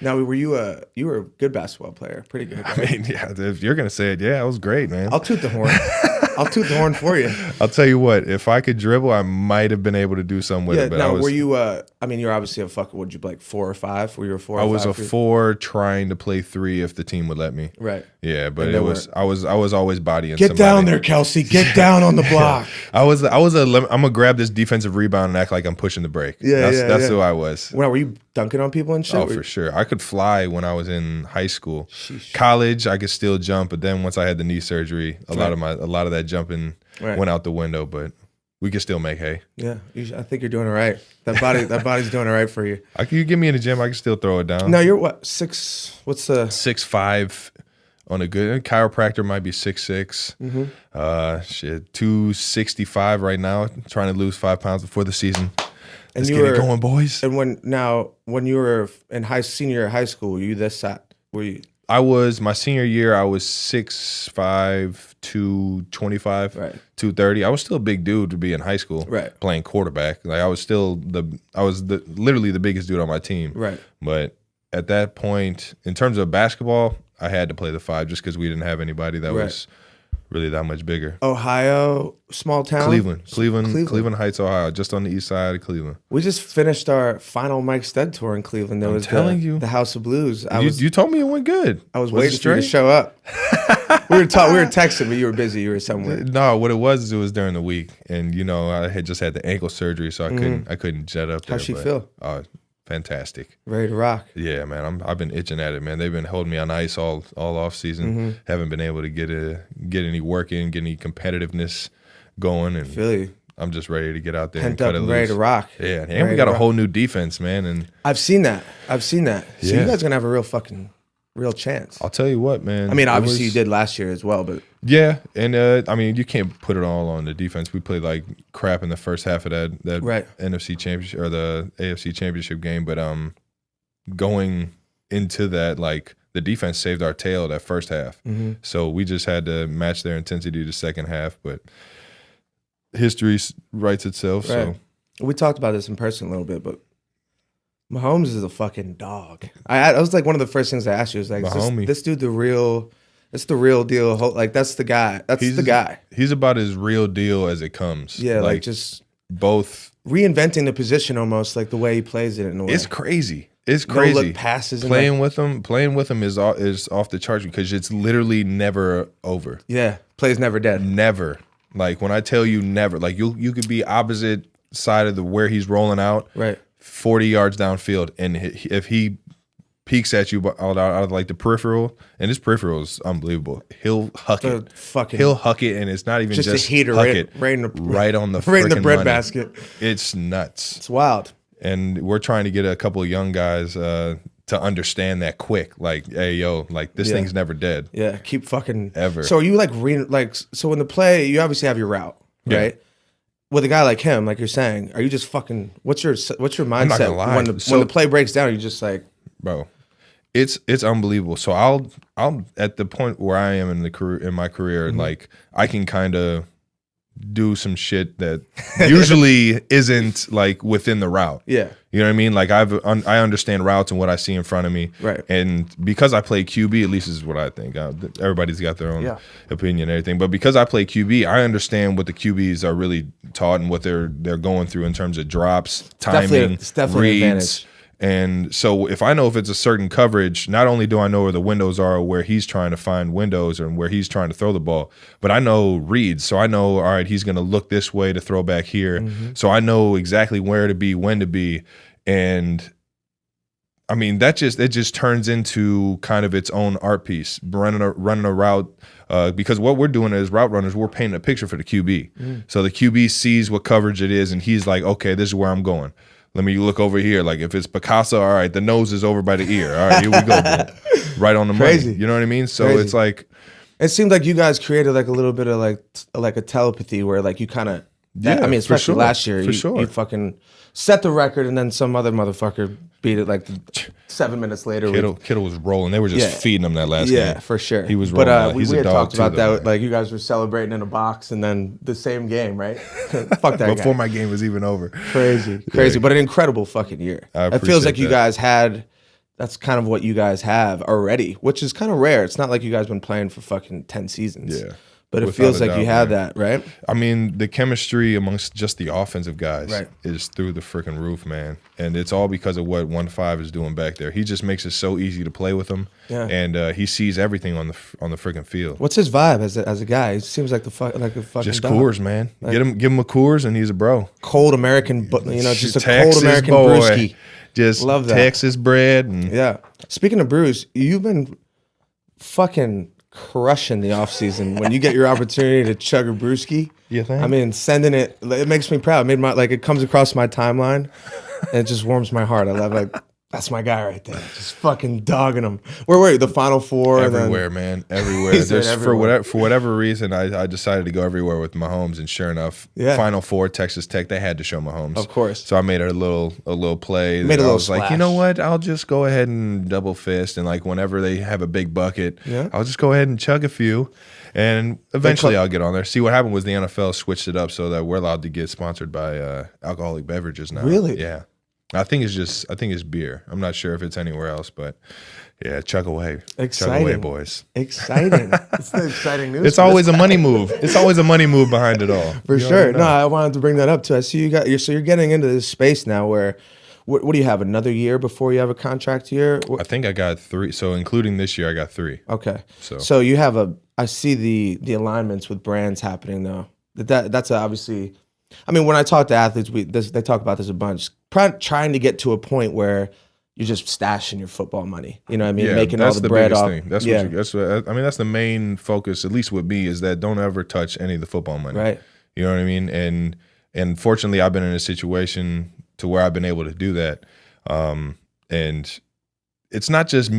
Now, you were a good basketball player, pretty good. I Right? mean, yeah, if you're gonna say it, yeah, it was great, man. I'll toot the horn. I'll toot the horn for you. I'll tell you what, if I could dribble, I might have been able to do something with Yeah. it. But Now, were you? I mean, you're obviously a fucking. Would you be like 4 or 5? Were you a 4? I or was 5? a 4 trying to play 3 if the team would let me. Right. Yeah, but And it they was I was always bodying Get somebody. down there, Kelce. Get down on the block. I'm gonna grab this defensive rebound and act like I'm pushing the break. Yeah, That's who I was. Well, were you dunking on people and shit? Oh, for sure. I could fly when I was in high school. Sheesh. College, I could still jump, but then once I had the knee surgery, a lot of that jumping Right. went out the window. But we could still make hay. Yeah, I think you're doing it right. That body's doing it right for you. You get me in the gym, I can still throw it down. Now you're what 6? What's the 6'5" on a good chiropractor might be 6'6". 265 right now. Trying to lose 5 pounds before the season. Let's get it going, boys. And when you were in senior year of high school, were you this fat? Were you? I was my senior year. I was 6'5", 225, Right. 230. I was still a big dude to be in high school, Right. playing quarterback. Like I was literally the biggest dude on my team, Right. But at that point, in terms of basketball, I had to play the 5 just because we didn't have anybody that Right. was really that much bigger. Ohio, small town. Cleveland Heights, Ohio, just on the east side of Cleveland. We just finished our final Mike Stead tour in Cleveland. There was telling you. the House of Blues. You told me it went good. I was it waiting for you to straight? show up. we were texting, but you were busy. You were somewhere. No, what it was during the week, and I had just had the ankle surgery, so I couldn't jet up there. How'd she feel? Fantastic. Ready to rock. Yeah, man. I've been itching at it, man. They've been holding me on ice all off season. Haven't been able to get any work in, get any competitiveness going, and Feel you. I'm just ready to get out there Pent and up cut it and loose. ready to rock. Yeah, and we got a whole new defense, man. And I've seen that. So Yeah. you guys are gonna have a real chance. I'll tell you what, man. I mean, obviously you did last year as well, but Yeah, and I mean, you can't put it all on the defense. We played like crap in the first half of that Right. NFC championship or the AFC championship game, but going into that, like the defense saved our tail that first half. So we just had to match their intensity the second half, but history writes itself. Right. So We talked about this in person a little bit, but Mahomes is a fucking dog. I was like one of the first things I asked you was like, Mahomie. this dude it's the real deal. Like that's the guy. That's the guy. He's about as real deal as it comes. Yeah, like just both. reinventing the position almost, like the way he plays it in a way. It's crazy. It's No crazy. look passes and Playing with him is off the charts because it's literally never over. Yeah, plays never dead. Never. Like when I tell you never, like you could be opposite side of where he's rolling out, Right. 40 yards downfield, and if he peeks at you out of like the peripheral, and his peripheral is unbelievable. He'll huck The it. fucking He'll huck it, and it's not even just just a heater huck right, it right in the right on the right in the frickin' bread money. basket. It's nuts. It's wild. And we're trying to get a couple of young guys to understand that quick. Like, hey, yo, like this Yeah. thing's never dead. Yeah, keep fucking Ever. So are you so when the play, you obviously have your route, Yeah. right? With a guy like him, like you're saying, are you just fucking? What's your mindset not gonna lie. when the play breaks down? Are you just like, Bro, it's unbelievable. So I'll at the point where I am in my career, like I can kind of do some shit that usually isn't like within the route. yeah, You know what I mean? Like I understand routes and what I see in front of me. Right. And because I play QB, at least this is what I think. Everybody's got their own opinion and everything. But because I play QB, I understand what the QBs are really taught and what they're going through in terms of drops, timing, it's definitely an reads. advantage. And so if I know if it's a certain coverage, not only do I know where the windows are, where he's trying to find windows and where he's trying to throw the ball, but I know reads. So I know, all right, he's going to look this way to throw back here. So I know exactly where to be, when to be. And I mean, it just turns into kind of its own art piece, running a route. Because what we're doing as route runners, we're painting a picture for the QB. So the QB sees what coverage it is, and he's like, okay, this is where I'm going. Let me look over here. Like if it's Picasso, all right, the nose is over by the ear. All right, here we go. Boom. Right on the Crazy. money. You know what I mean? So Crazy. it's like, it seemed like you guys created like a little bit of like a telepathy where like you kind of, I mean, for especially sure. last year, For sure. you fucking set the record, and then some other motherfucker beat it like 7 minutes later. Kittle was rolling. They were just Yeah. feeding him that last Yeah, game. for sure. He was But rolling out. we He's a had dog talked too, about though, that. man. Like you guys were celebrating in a box, and then the same game, right? Fuck that Before guy. my game was even over. Crazy, but an incredible fucking year. I It feels like appreciate you that. guys had that's kind of what you guys have already, which is kind of rare. It's not like you guys been playing for fucking 10 seasons. Yeah. But it Without feels a like you doubt, have man. that, right? I mean, the chemistry amongst just the offensive guys Right. is through the freaking roof, man. And it's all because of what 1-5 is doing back there. He just makes it so easy to play with him. Yeah. And he sees everything on the freaking field. What's his vibe as a guy? He seems like a fucking Just dog. Coors, man. Give him a Coors, and he's a bro. Cold American, just a Texas cold American boy. brewski. Just Love that. Texas bread. And Yeah. Speaking of brews, you've been fucking crushing the off season when you get your opportunity to chug a brewski. You think? I mean, sending it makes me proud. It made it comes across my timeline, and it just warms my heart. I love that's my guy right there, just fucking dogging him. Where were you? The Final Four, everywhere, man, everywhere. He said There's, everywhere. For whatever reason, I decided to go everywhere with Mahomes, and sure enough, Yeah. Final Four, Texas Tech, they had to show Mahomes, Of course. So I made a little play. Made a I little was like, you know splash. what? I'll just go ahead and double fist, and like whenever they have a big bucket, Yeah. I'll just go ahead and chug a few, and eventually I'll get on there. See, what happened was the NFL switched it up so that we're allowed to get sponsored by alcoholic beverages now. Really? Yeah. I think it's beer. I'm not sure if it's anywhere else, but yeah, chug away. Chug away, Exciting. boys. Exciting. It's the exciting news. It's for always this a money move. It's always a money move behind it all. For You sure. already No, know. I wanted to bring that up too. I see you're getting into this space now where, what do you have? Another year before you have a contract year? I think I got 3. So including this year, I got 3. Okay. So- So you have I see the alignments with brands happening though. That's obviously, I mean, when I talk to athletes, they talk about this a bunch. Trying to get to a point where you're just stashing your football money. You know what I mean? Yeah, Making all that's the the bread biggest off. thing. That's yeah. what I mean. That's the main focus, at least with me, is that don't ever touch any of the football money. Right. You know what I mean? And fortunately, I've been in a situation to where I've been able to do that. And it's not just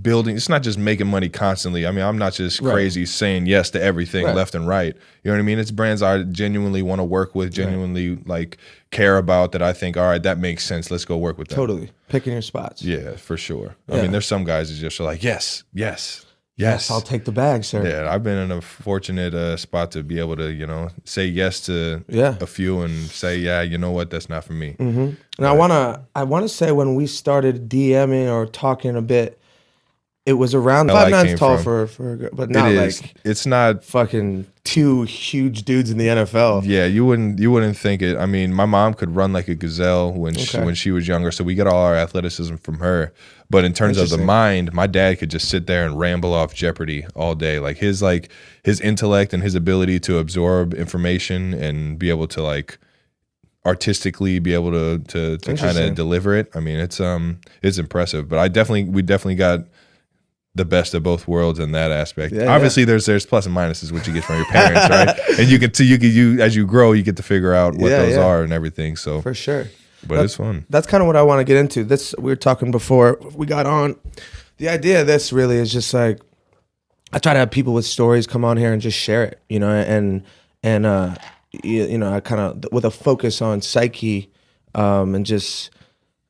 building. It's not just making money constantly. I mean, I'm not just Right. crazy saying yes to everything Right. left and right. You know what I mean? It's brands I genuinely want to work with, genuinely like care about, that I think, all right, that makes sense. Let's go work with them. Totally. Picking your spots. Yeah, for sure. Yeah. I mean, there's some guys that just are like, yes. Yes, I'll take the bag, sir. Yeah, I've been in a fortunate spot to be able to, say yes to Yeah. a few and say, yeah, you know what, that's not for me. And I wanna say when we started DMing or talking a bit, it was around Hell, I 5'9" came tall from- for a girl, but It not is. like It's not. fucking two huge dudes in the NFL. Yeah, you wouldn't think it. I mean, my mom could run like a gazelle when she was younger, so we get all our athleticism from her. But in terms of the Interesting. mind, my dad could just sit there and ramble off Jeopardy all day. Like his intellect and his ability to absorb information and be able to artistically be able to kind Interesting. of deliver it. I mean, it's impressive. But we definitely got the best of both worlds in that aspect. Yeah, Obviously, there's plus and minuses what you get from your parents, right? And you as you grow, you get to figure out what those are and everything. So, For sure. but it's fun. That's kind of what I want to get into. This we were talking before we got on. The idea of this really is just like I try to have people with stories come on here and just share it, and I kind of with a focus on psyche, and just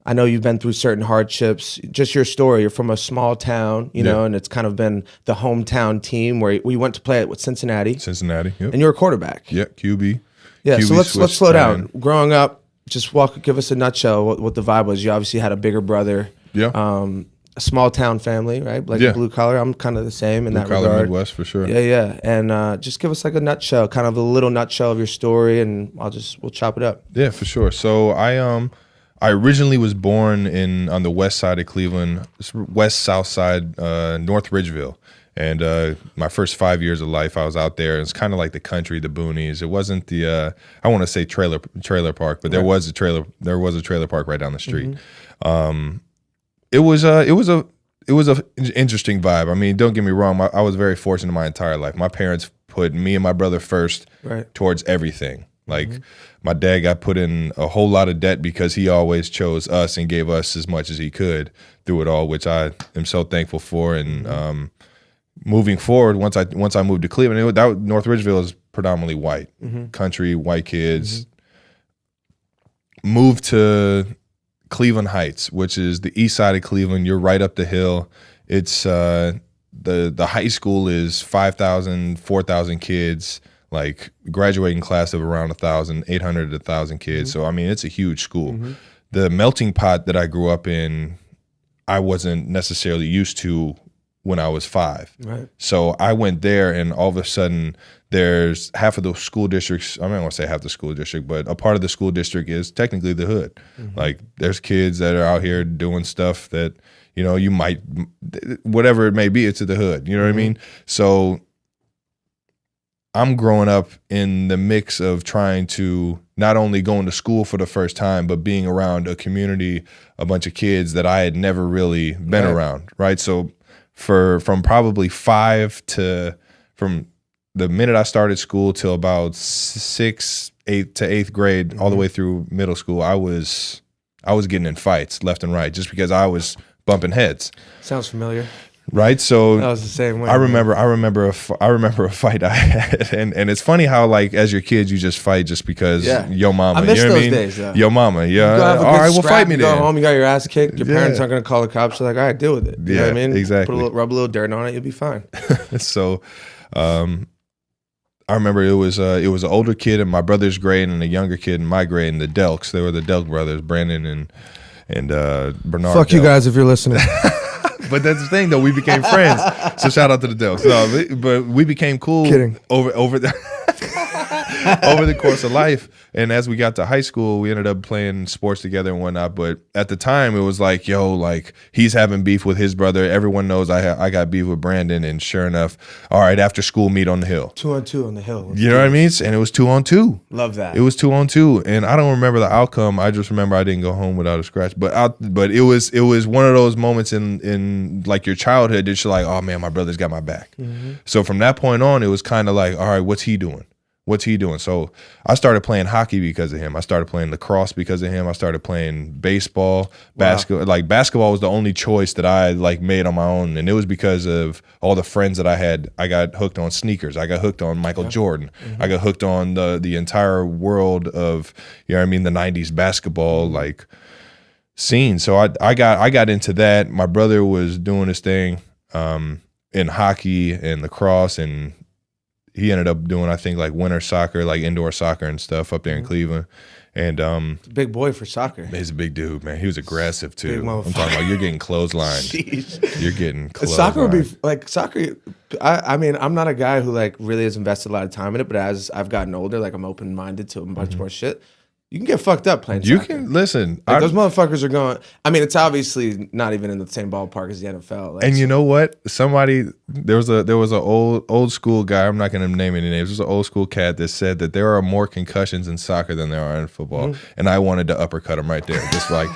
I know you've been through certain hardships. Just your story. You're from a small town, you know, and it's kind of been the hometown team where we went to play it with Cincinnati, Cincinnati, yep. and you're a quarterback. Yeah, QB. Yeah, so QB let's switch slow down. time. Growing up, just give us a nutshell what the vibe was. You obviously had a bigger brother, Yeah, a small town family, right? Like Yeah. blue collar. I'm kind of the same in that collar regard. Midwest for sure. Yeah. And just give us like a nutshell, kind of a little nutshell of your story, and we'll chop it up. Yeah, for sure. So I originally was born on the west side of Cleveland, west south side, North Ridgeville. And my first 5 years of life, I was out there. It's kind of like the country, the boonies. It wasn't the I want to say trailer park, but there was a trailer park right down the street. It was a interesting vibe. I mean, don't get me wrong. I was very fortunate my entire life. My parents put me and my brother first towards everything. Like my dad got put in a whole lot of debt because he always chose us and gave us as much as he could through it all, which I am so thankful for. And moving forward, once I moved to Cleveland, North Ridgeville is predominantly white, country, white kids. Moved to Cleveland Heights, which is the east side of Cleveland. You're right up the hill. It's the high school is 5,000, 4,000 kids. Like graduating class of around 1,000, 800 to 1,000 kids. So I mean, it's a huge school. The melting pot that I grew up in I wasn't necessarily used to when I was 5. Right. So I went there, and all of a sudden there's half of the school districts. I'm not gonna say half the school district, but a part of the school district is technically the hood. Like there's kids that are out here doing stuff that, you know, you might, whatever it may be, it's in the hood. You know what I mean? So I'm growing up in the mix of trying to not only going to school for the first time, but being around a community, a bunch of kids that I had never really been around, right? So from probably 5 to, from the minute I started school till about 6th, 8th to 8th grade, all the way through middle school, I was getting in fights left and right just because I was bumping heads. Sounds familiar. Right, so That was the same way. I remember a fight I had, and it's funny how like as your kids you just fight just because yo mama. I miss you know those what I mean? days though. Yo mama, yeah. You go have a All good right, well, scrap, fight me you then. go home, you got your ass kicked. Your parents aren't gonna call the cops. They're like, all right, deal with it. You know what I mean? Exactly. Rub a little dirt on it, you'll be fine. So, I remember it was an older kid in my brother's grade and a younger kid in my grade, and the Delks. They were the Delk brothers, Brandon and Bernard. Fuck Delk. you guys if you're listening. But that's the thing, though. We became friends. So shout out to the Delks. No, but we became cool. Kidding. Over the over the course of life. And as we got to high school, we ended up playing sports together and whatnot. But at the time, it was like, yo, like he's having beef with his brother. Everyone knows I got beef with Brandon. And sure enough, all right, after school, meet on the hill. 2-on-2 on the hill. Let's You know what I mean? And it was 2-on-2. Love that. It was 2-on-2, and I don't remember the outcome. I just remember I didn't go home without a scratch. But it was one of those moments in like your childhood that you're like, oh man, my brother's got my back. So from that point on, it was kind of like, all right, what's he doing? What's he doing? So I started playing hockey because of him. I started playing lacrosse because of him. I started playing baseball, basketball. Like basketball was the only choice that I like made on my own, and it was because of all the friends that I had. I got hooked on sneakers. I got hooked on Michael Jordan. I got hooked on the entire world of, you know what I mean, the 90s basketball like scene. So I got into that. My brother was doing his thing in hockey and lacrosse, and he ended up doing, I think, like winter soccer, like indoor soccer and stuff up there in Cleveland. And big boy for soccer. he's a big dude, man. He was aggressive too. Big I'm motherfucker. talking about you're getting clotheslined. Jeez. You're getting clotheslined. Soccer would be like soccer. I mean, I'm not a guy who like really has invested a lot of time in it, but as I've gotten older, like I'm open minded to a bunch more shit. You can get fucked up playing You soccer. can listen. Like those motherfuckers are going. I mean, it's obviously not even in the same ballpark as the NFL. Like, And you know what? There was a old school guy. I'm not going to name any names. There's an old school cat that said that there are more concussions in soccer than there are in football, and I wanted to uppercut him right there, just like.